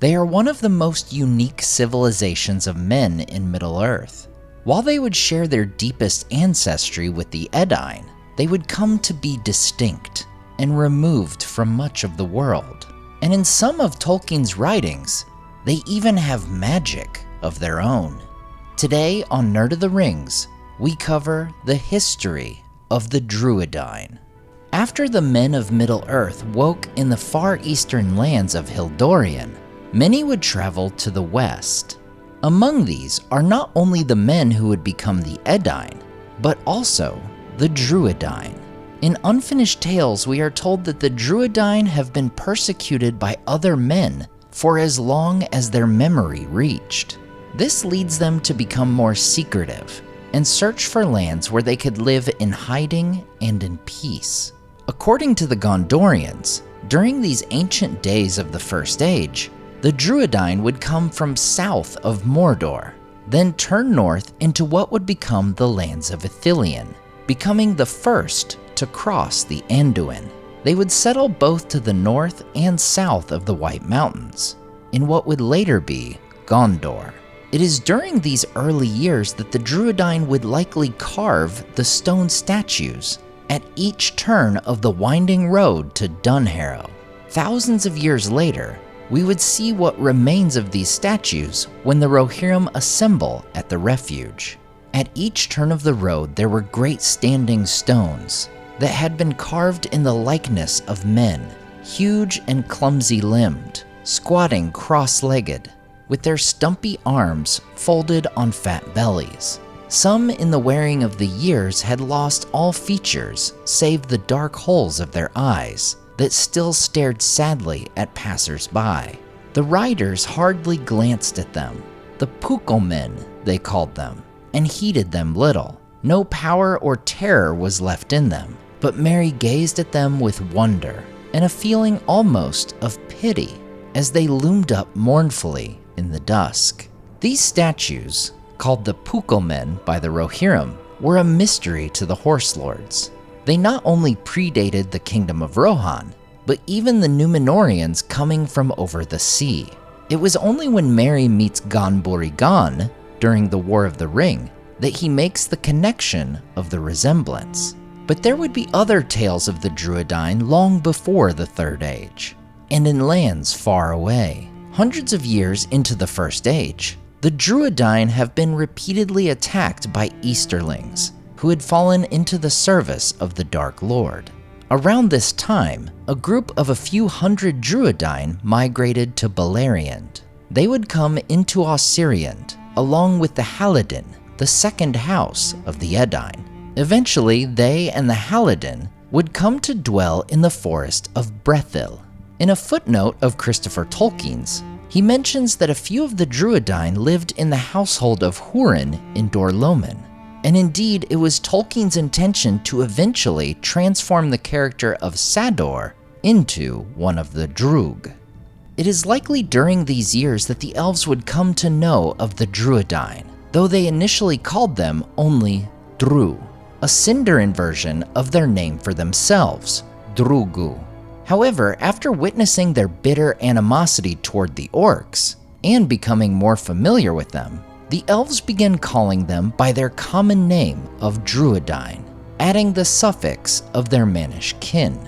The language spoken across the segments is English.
They are one of the most unique civilizations of men in Middle-earth. While they would share their deepest ancestry with the Edain, they would come to be distinct and removed from much of the world. And in some of Tolkien's writings, they even have magic of their own. Today on Nerd of the Rings, we cover the history of the Drúedain. After the men of Middle-earth woke in the far eastern lands of Hildorian, many would travel to the west. Among these are not only the men who would become the Edain, but also the Drúedain. In Unfinished Tales, we are told that the Drúedain have been persecuted by other men for as long as their memory reached. This leads them to become more secretive and search for lands where they could live in hiding and in peace. According to the Gondorians, during these ancient days of the First Age, the Drúedain would come from south of Mordor, then turn north into what would become the lands of Ithilien, becoming the first to cross the Anduin. They would settle both to the north and south of the White Mountains, in what would later be Gondor. It is during these early years that the Drúedain would likely carve the stone statues at each turn of the winding road to Dunharrow. Thousands of years later, we would see what remains of these statues when the Rohirrim assemble at the refuge. At each turn of the road, there were great standing stones that had been carved in the likeness of men, huge and clumsy-limbed, squatting cross-legged, with their stumpy arms folded on fat bellies. Some in the wearing of the years had lost all features save the dark holes of their eyes that still stared sadly at passers-by. The riders hardly glanced at them. The Pukel-men, they called them, and heeded them little. No power or terror was left in them, but Mary gazed at them with wonder and a feeling almost of pity as they loomed up mournfully in the dusk. These statues, called the Pukel-men by the Rohirrim, were a mystery to the Horse Lords. They not only predated the kingdom of Rohan, but even the Númenóreans coming from over the sea. It was only when Merry meets Ghân-buri-Ghân during the War of the Ring that he makes the connection of the resemblance. But there would be other tales of the Drúedain long before the Third Age, and in lands far away. Hundreds of years into the First Age, the Drúedain have been repeatedly attacked by Easterlings, who had fallen into the service of the Dark Lord. Around this time, a group of a few hundred Drúedain migrated to Beleriand. They would come into Osiriand, along with the Haladin, the second house of the Edain. Eventually, they and the Haladin would come to dwell in the forest of Brethil. In a footnote of Christopher Tolkien's, he mentions that a few of the Drúedain lived in the household of Húrin in Dor-lómin. And indeed, it was Tolkien's intention to eventually transform the character of Sador into one of the Droog. It is likely during these years that the elves would come to know of the Drúedain, though they initially called them only Drú, a Sindarin version of their name for themselves, Drugu. However, after witnessing their bitter animosity toward the orcs and becoming more familiar with them, the elves began calling them by their common name of Drúedain, adding the suffix of their mannish kin.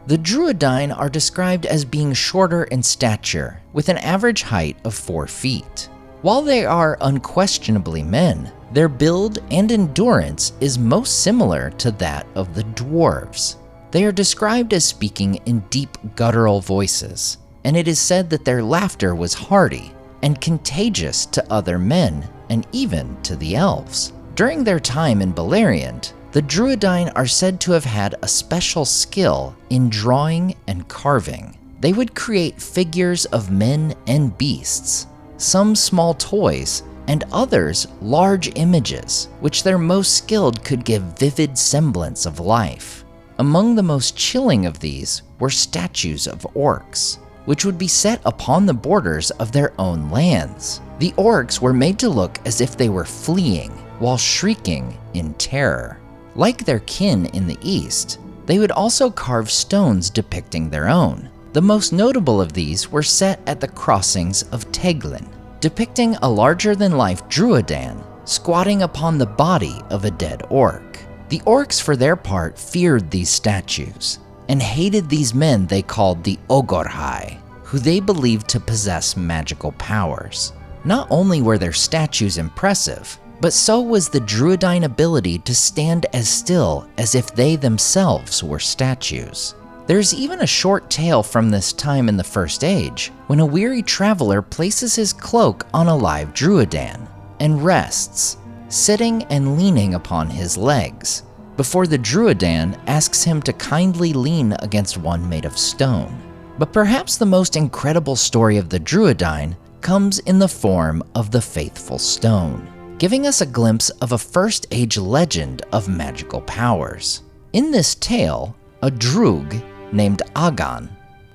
The Drúedain are described as being shorter in stature, with an average height of 4 feet. While they are unquestionably men, their build and endurance is most similar to that of the dwarves. They are described as speaking in deep guttural voices, and it is said that their laughter was hearty and contagious to other men, and even to the elves. During their time in Beleriand, the Drúedain are said to have had a special skill in drawing and carving. They would create figures of men and beasts, some small toys, and others large images, which their most skilled could give vivid semblance of life. Among the most chilling of these were statues of orcs, which would be set upon the borders of their own lands. The orcs were made to look as if they were fleeing while shrieking in terror. Like their kin in the east, they would also carve stones depicting their own, The most notable of these were set at the crossings of Teglin, depicting a larger-than-life Drúedain squatting upon the body of a dead orc. The orcs, for their part, feared these statues and hated these men they called the aegeri, who they believed to possess magical powers. Not only were their statues impressive, but so was the Drúedain ability to stand as still as if they themselves were statues. There's even a short tale from this time in the First Age, when a weary traveler places his cloak on a live Drúedain and rests, sitting and leaning upon his legs, before the Drúedain asks him to kindly lean against one made of stone. But perhaps the most incredible story of the Drúedain comes in the form of the faithful stone, giving us a glimpse of a First Age legend of magical powers. In this tale, a Drúg named Agan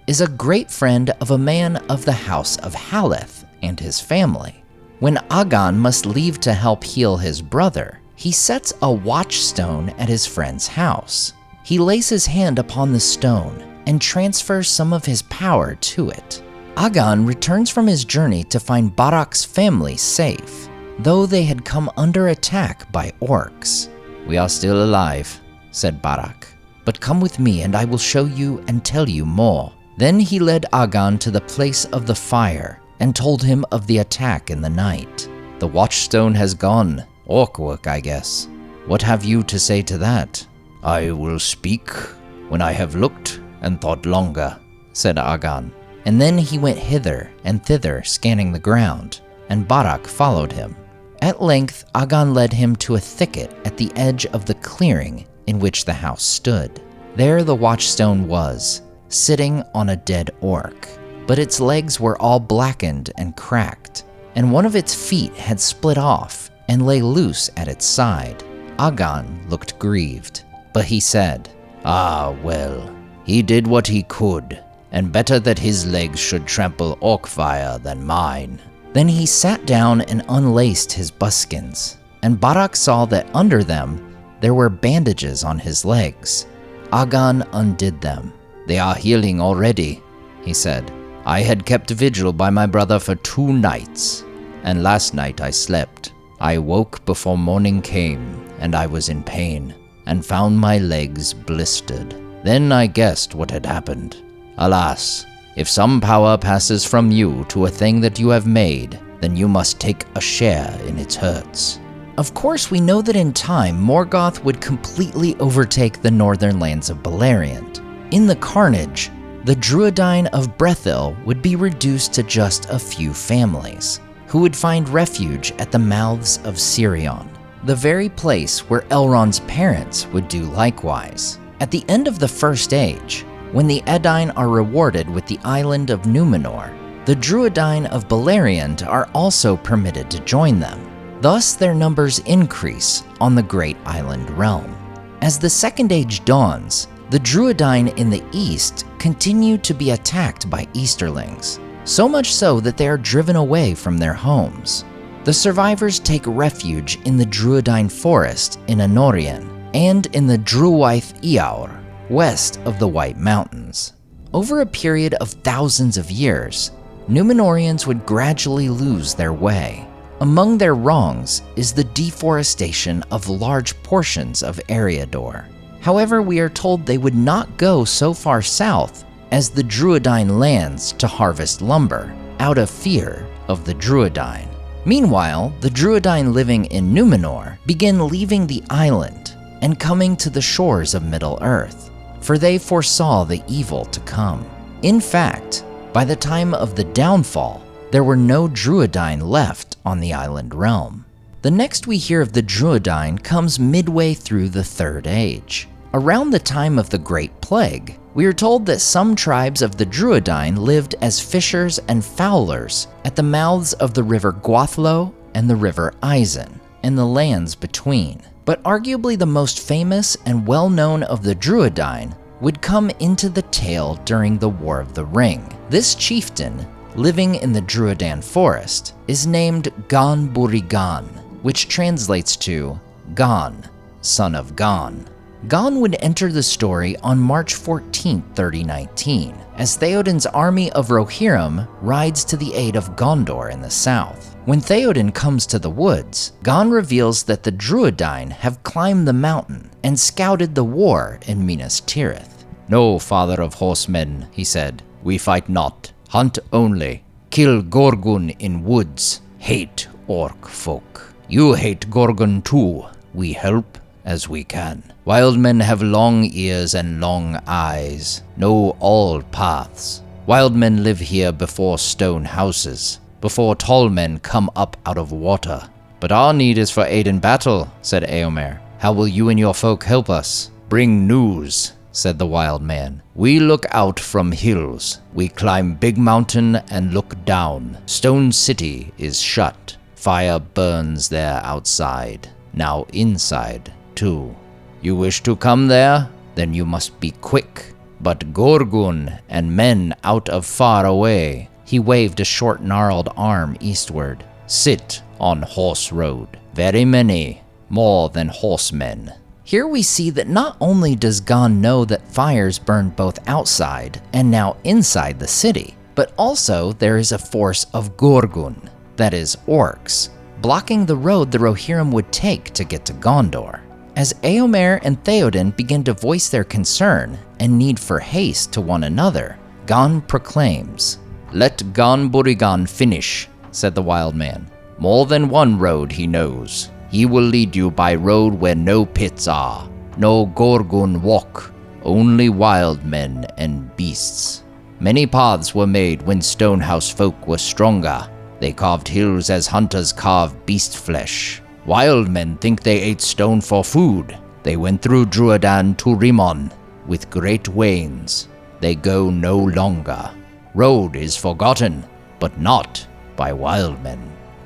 is a great friend of a man of the house of Haleth and his family. When Agan must leave to help heal his brother, he sets a watchstone at his friend's house. He lays his hand upon the stone and transfers some of his power to it. Agan returns from his journey to find Barak's family safe, though they had come under attack by orcs. "We are still alive," said Barak, "but come with me and I will show you and tell you more." Then he led Agan to the place of the fire and told him of the attack in the night. "The watchstone has gone. Orc work, I guess. What have you to say to that?" "I will speak when I have looked and thought longer," said Agan. And then he went hither and thither scanning the ground, and Barak followed him. At length Agan led him to a thicket at the edge of the clearing in which the house stood. There the watchstone was, sitting on a dead orc, but its legs were all blackened and cracked, and one of its feet had split off and lay loose at its side. Agan looked grieved, but he said, "Ah, well, he did what he could, and better that his legs should trample orc fire than mine." Then he sat down and unlaced his buskins, and Barak saw that under them there were bandages on his legs. Agan undid them. "They are healing already," he said. "I had kept vigil by my brother for 2 nights, and last night I slept. I woke before morning came, and I was in pain, and found my legs blistered. Then I guessed what had happened. Alas, if some power passes from you to a thing that you have made, then you must take a share in its hurts." Of course, we know that in time, Morgoth would completely overtake the northern lands of Beleriand. In the carnage, the Drúedain of Brethil would be reduced to just a few families, who would find refuge at the mouths of Sirion, the very place where Elrond's parents would do likewise. At the end of the First Age, when the Edain are rewarded with the island of Numenor, the Drúedain of Beleriand are also permitted to join them. Thus, their numbers increase on the Great Island Realm. As the Second Age dawns, the Drúedain in the east continue to be attacked by Easterlings, so much so that they are driven away from their homes. The survivors take refuge in the Drúedain forest in Anórien and in the Drúwaith Iawr, west of the White Mountains. Over a period of thousands of years, Númenóreans would gradually lose their way. Among their wrongs is the deforestation of large portions of Eriador. However, we are told they would not go so far south as the Drúedain lands to harvest lumber, out of fear of the Drúedain. Meanwhile, the Drúedain living in Numenor begin leaving the island and coming to the shores of Middle-earth, for they foresaw the evil to come. In fact, by the time of the downfall, there were no Drúedain left on the island realm. The next we hear of the Drúedain comes midway through the Third Age. Around the time of the Great Plague, we are told that some tribes of the Drúedain lived as fishers and fowlers at the mouths of the river Gwathlo and the river Eisen, and the lands between. But arguably the most famous and well-known of the Drúedain would come into the tale during the War of the Ring. This chieftain, living in the Drúedain forest, is named Ghân-buri-Ghân, which translates to Gon, son of Gon. Ghân would enter the story on March 14, 3019, as Theoden's army of Rohirrim rides to the aid of Gondor in the south. When Theoden comes to the woods, Ghân reveals that the Drúedain have climbed the mountain and scouted the war in Minas Tirith. "No, father of horsemen," he said, "we fight not, hunt only, kill Gorgun in woods, hate orc folk. You hate Gorgun too, we help as we can. Wild men have long ears and long eyes, know all paths. Wild men live here before stone houses, before tall men come up out of water. But our need is for aid in battle," said Eomer. "How will you and your folk help us?" "Bring news," said the wild man. "We look out from hills. We climb big mountain and look down. Stone city is shut. Fire burns there outside. Now inside, too. You wish to come there? Then you must be quick. But Gorgun and men out of far away," he waved a short gnarled arm eastward, "sit on horse road. Very many, more than horsemen." Here we see that not only does Ghân know that fires burn both outside and now inside the city, but also there is a force of Gorgun, that is orcs, blocking the road the Rohirrim would take to get to Gondor. As Eomer and Theoden begin to voice their concern and need for haste to one another, Ghân proclaims, "Let Ghan-buri-Ghan finish," said the wild man. "More than one road he knows. He will lead you by road where no pits are, no Gorgun walk, only wild men and beasts. Many paths were made when Stonehouse folk were stronger. They carved hills as hunters carve beast flesh. Wild men think they ate stone for food. They went through Drúedain to Rimon with great wains. They go no longer. Road is forgotten, but not by wild men.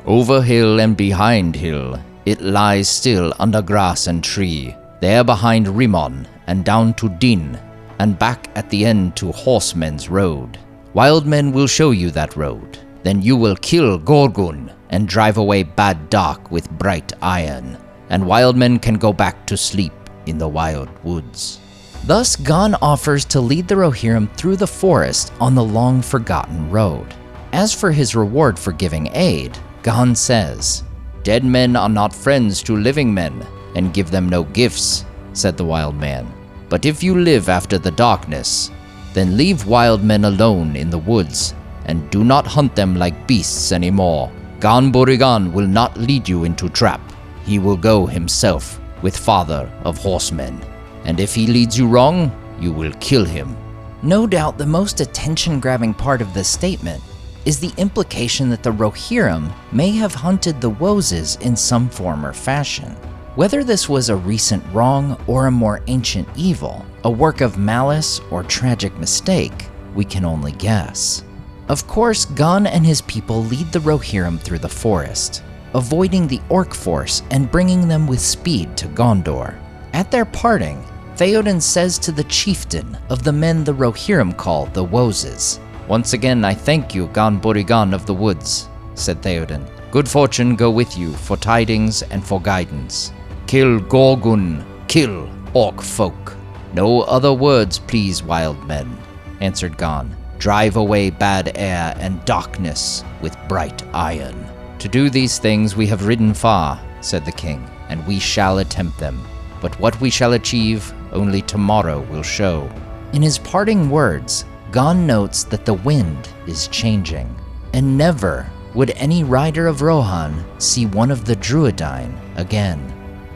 Over hill and behind hill, it lies still under grass and tree, there behind Rimon and down to Din, and back at the end to Horsemen's Road. Wild men will show you that road. Then you will kill Gorgun and drive away bad dark with bright iron, and wild men can go back to sleep in the wild woods." Thus Ghân offers to lead the Rohirrim through the forest on the long-forgotten road. As for his reward for giving aid, Ghân says, "Dead men are not friends to living men, and give them no gifts," said the wild man. "But if you live after the darkness, then leave wild men alone in the woods, and do not hunt them like beasts anymore. Ghan-buri-Ghan will not lead you into trap. He will go himself with father of horsemen, and if he leads you wrong, you will kill him." No doubt the most attention-grabbing part of this statement is the implication that the Rohirrim may have hunted the Woses in some form or fashion. Whether this was a recent wrong or a more ancient evil, a work of malice or tragic mistake, we can only guess. Of course, Ghân and his people lead the Rohirrim through the forest, avoiding the orc force and bringing them with speed to Gondor. At their parting, Theoden says to the chieftain of the men the Rohirrim call the Woses, "Once again I thank you, Ghan-buri-Ghan of the woods," said Theoden. "Good fortune go with you for tidings and for guidance. Kill Gorgun, kill orc folk." "No other words, please, wild men," answered Ghân. "Drive away bad air and darkness with bright iron." "To do these things we have ridden far," said the king, "and we shall attempt them. But what we shall achieve, only tomorrow will show." In his parting words, Ghân notes that the wind is changing, and never would any rider of Rohan see one of the Drúedain again.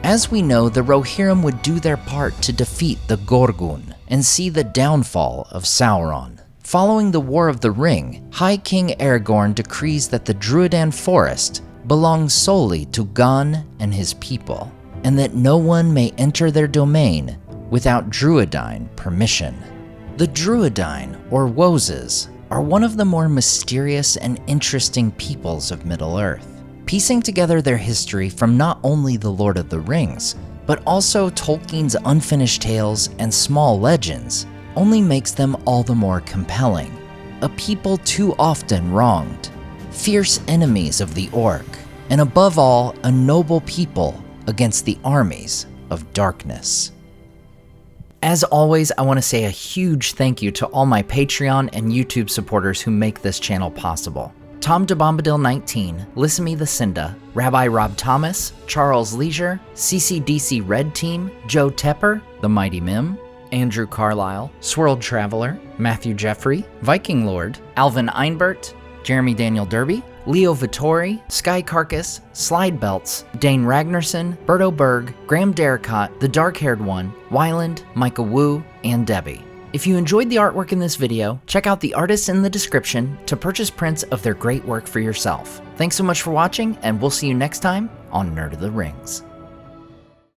As we know, the Rohirrim would do their part to defeat the Gorgun and see the downfall of Sauron. Following the War of the Ring, High King Aragorn decrees that the Drúedain forest belongs solely to Ghân and his people, and that no one may enter their domain without Drúedain permission. The Drúedain, or Woses, are one of the more mysterious and interesting peoples of Middle-earth. Piecing together their history from not only The Lord of the Rings, but also Tolkien's unfinished tales and small legends, only makes them all the more compelling. A people too often wronged, fierce enemies of the orc, and above all, a noble people against the armies of darkness. As always, I want to say a huge thank you to all my Patreon and YouTube supporters who make this channel possible. Tom DeBombadil 19, Lissamy the Cinda, Rabbi Rob Thomas, Charles Leisure, CCDC Red Team, Joe Tepper, The Mighty Mim, Andrew Carlisle, Swirled Traveler, Matthew Jeffrey, Viking Lord, Alvin Einbert, Jeremy Daniel Derby, Leo Vittori, Sky Carcass, Slide Belts, Dane Ragnarsson, Berto Berg, Graham Derricott, The Dark-Haired One, Wyland, Micah Wu, and Debbie. If you enjoyed the artwork in this video, check out the artists in the description to purchase prints of their great work for yourself. Thanks so much for watching, and we'll see you next time on Nerd of the Rings.